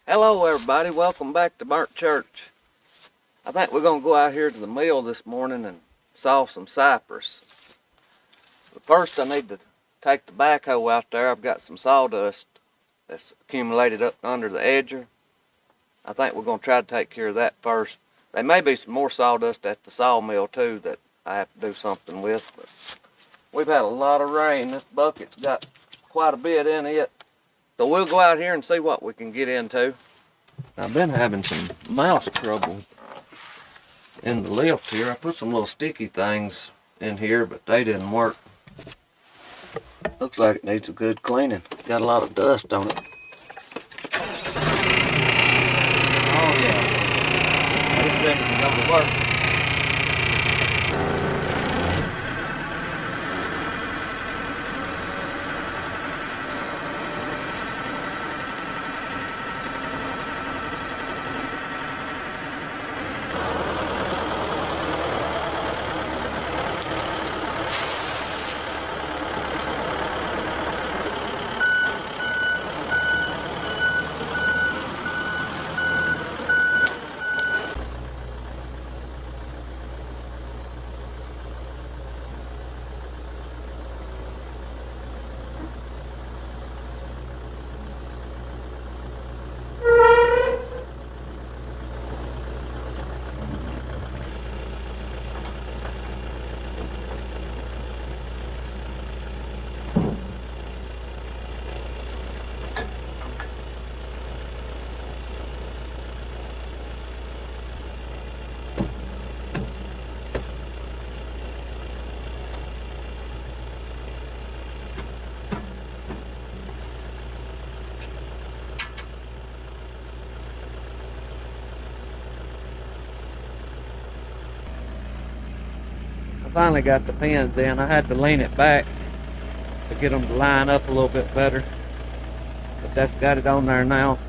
Hello everybody, welcome back to Burnt Church. I think we're going to go out here to the mill this morning and saw some cypress. But first I need to take the backhoe out there. I've got some sawdust that's accumulated up under the edger. I think we're going to try to take care of that first. There may be some more sawdust at the sawmill too that I have to do something with. But we've had a lot of rain. This bucket's got quite a bit in it. So we'll go out here and see what we can get into. I've been having some mouse trouble in the lift here. I put some little sticky things in here, but they didn't work. Looks like it needs a good cleaning. Got a lot of dust on it. Oh yeah, this thing is going to work. Finally got the pins in. I had to lean it back to get them to line up a little bit better, but that's got it on there now.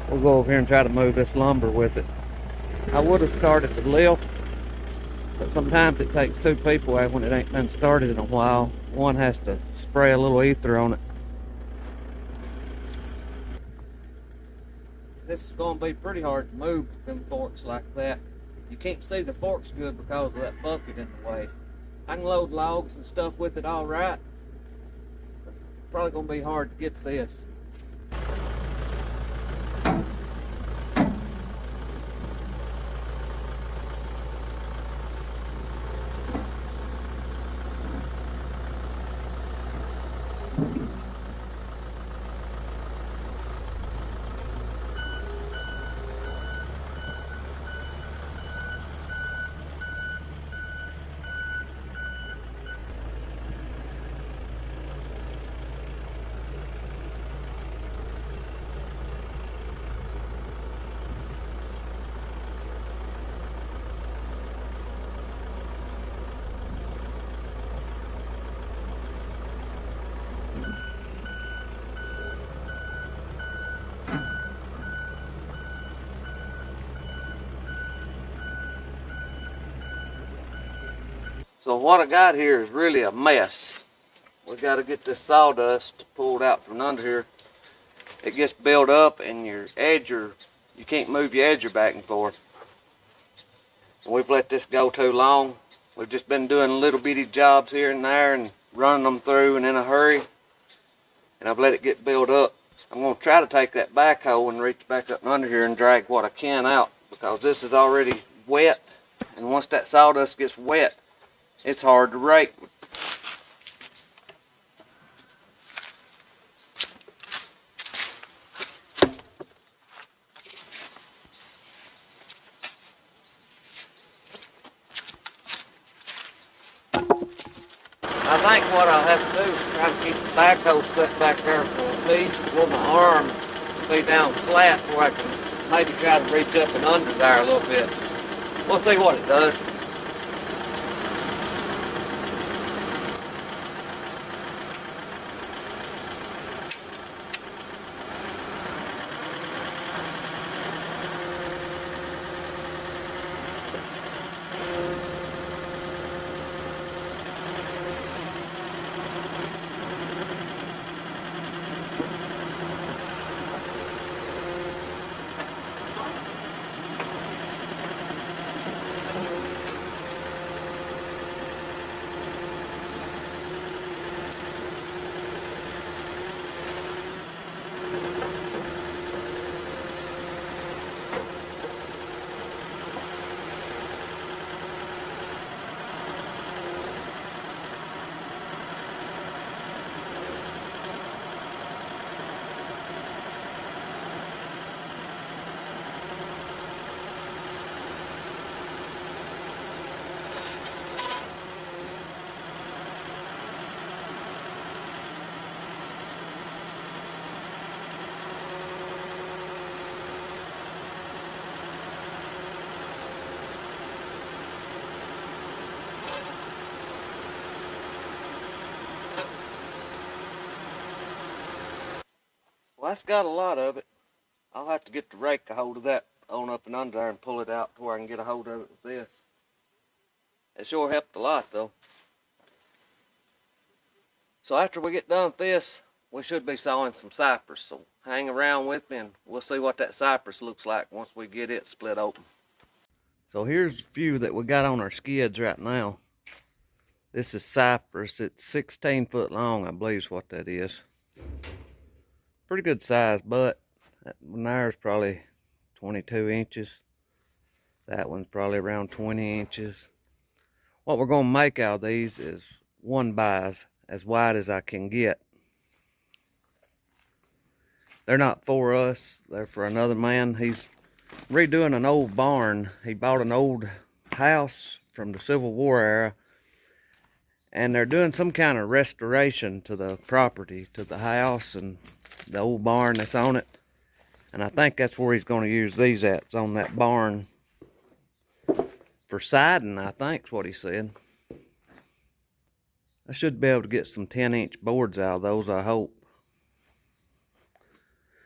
We'll go over here and try to move this lumber with it. I would have started the lift, but sometimes it takes two people when it ain't been started in a while. One has to spray a little ether on it. This is going to be pretty hard to move with them forks like that. You can't see the forks good because of that bucket in the way. I can load logs and stuff with it all right. It's probably going to be hard to get this. So what I got here is really a mess. We got to get this sawdust pulled out from under here. It gets built up and your edger, you can't move your edger back and forth. And we've let this go too long. We've just been doing little bitty jobs here and there and running them through and in a hurry. And I've let it get built up. I'm going to try to take that backhoe and reach back up under here and drag what I can out, because this is already wet. And once that sawdust gets wet, it's hard to rake. I think what I'll have to do is try to keep the backhoe set back there for at least where my arm be down flat, where I can maybe try to reach up and under there a little bit. We'll see what it does. That's got a lot of it. I'll have to get the rake a hold of that on up and under there and pull it out to where I can get a hold of it with this. It sure helped a lot though. So after we get done with this, we should be sawing some cypress. So hang around with me and we'll see what that cypress looks like once we get it split open. So here's a few that we got on our skids right now. This is cypress. It's 16 foot long, I believe is what that is. Pretty good size butt. That one there's probably 22 inches. That one's probably around 20 inches. What we're going to make out of these is one buys as wide as I can get. They're not for us, they're for another man. He's redoing an old barn. He bought an old house from the Civil War era, and they're doing some kind of restoration to the property, to the house and the old barn that's on it. And I think that's where he's going to use these at. It's on that barn for siding, I think is what he said. I should be able to get some 10-inch boards out of those, I hope.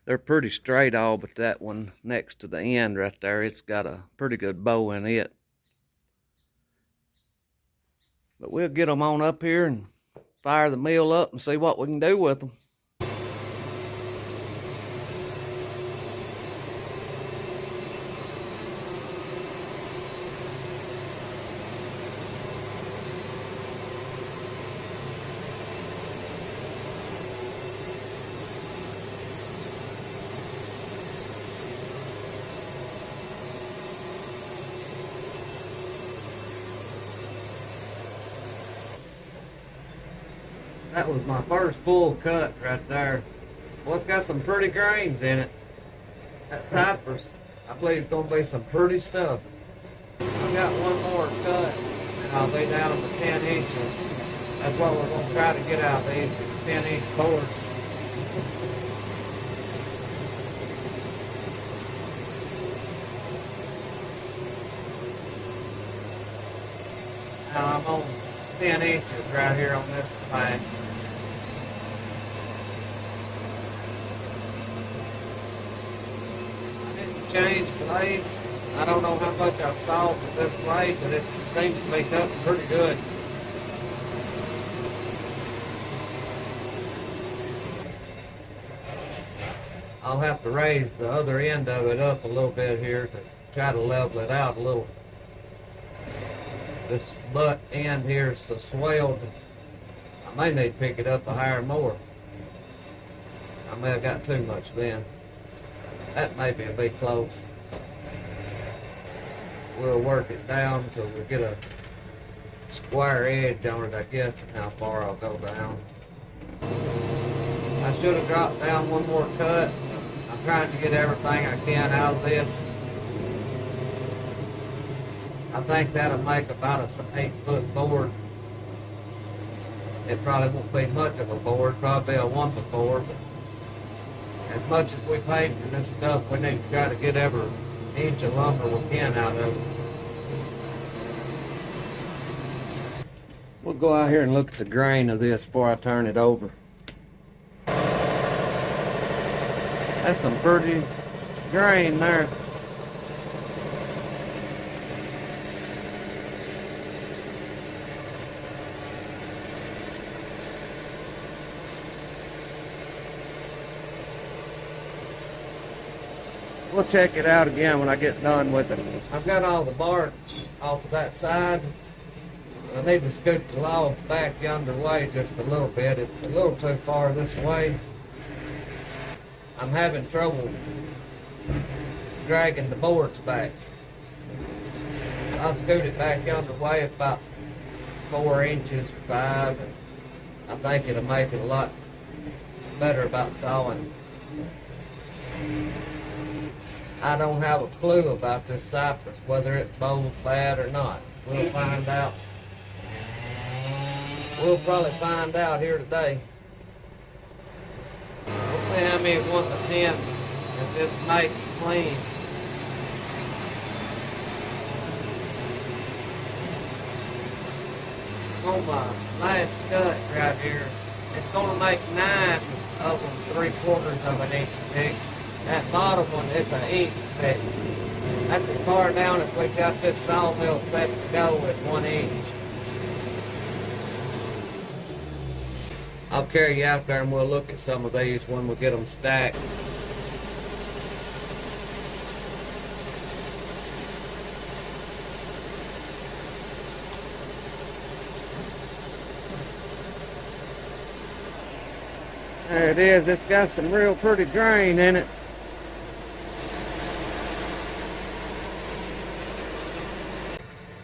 They're pretty straight all but that one next to the end right there. It's got a pretty good bow in it. But we'll get them on up here and fire the mill up and see what we can do with them. That was my first full cut right there. Well, it's got some pretty grains in it. That cypress, I believe it's going to be some pretty stuff. I've got one more cut, and I'll be down to 10 inches. That's what we're going to try to get out of these 10-inch boards. Now I'm on 10 inches right here on this thing. Change blades. I don't know how much I've sawed with this blade, but it seems to be cutting pretty good. I'll have to raise the other end of it up a little bit here to try to level it out a little. This butt end here is so swelled, I may need to pick it up a higher more. I may have got too much then. That may be a bit close. We'll work it down until we get a square edge on it, I guess, is how far I'll go down. I should have dropped down one more cut. I'm trying to get everything I can out of this. I think that'll make about an 8-foot board. It probably won't be much of a board, probably a 1x4. As much as we paid for this stuff, we need to try to get every inch of lumber we can out of it. We'll go out here and look at the grain of this before I turn it over. That's some pretty grain there. We'll check it out again when I get done with it. I've got all the bark off of that side. I need to scoot the log back yonder way just a little bit. It's a little too far this way. I'm having trouble dragging the boards back. I'll scoot it back yonder way about 4 inches or 5. And I think it'll make it a lot better about sawing. I don't have a clue about this cypress, whether it bows bad or not. We'll find out. We'll probably find out here today. We'll see how many it wants to 10 if this makes clean. On my last cut right here, It's gonna make 9 of them 3/4 of an inch thick. That bottom one is an inch thick. That's as far down as we got this sawmill set to go at 1 inch. I'll carry you out there and we'll look at some of these when we get them stacked. There it is. It's got some real pretty grain in it.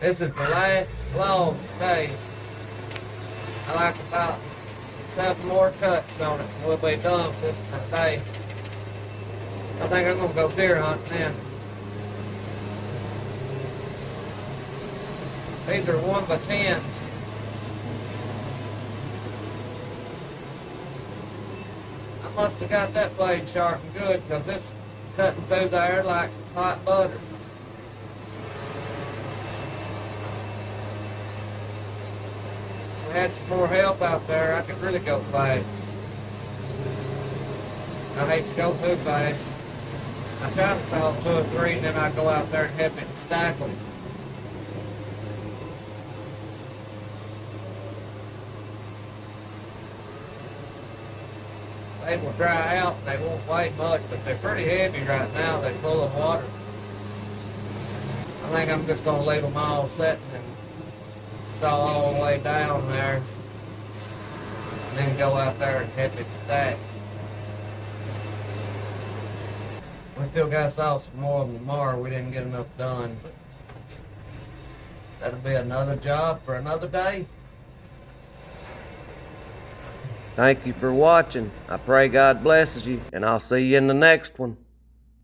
This is the last log today. I like about 7 more cuts on it and we'll be done with this today. I think I'm gonna go deer hunting then. These are 1x10s. I must have got that blade sharp and good because it's cutting through there like hot butter. If I had some more help out there, I could really go fast. I hate to go too fast. I try to saw 2 or 3 and then I go out there and help it stack them. They will dry out and they won't weigh much, but they're pretty heavy right now. They're full of water. I think I'm just going to leave them all setting and saw all the way down there. And then go out there and help it stack. We still got to saw some more of them tomorrow. We didn't get enough done, but that'll be another job for another day. Thank you for watching. I pray God blesses you, and I'll see you in the next one.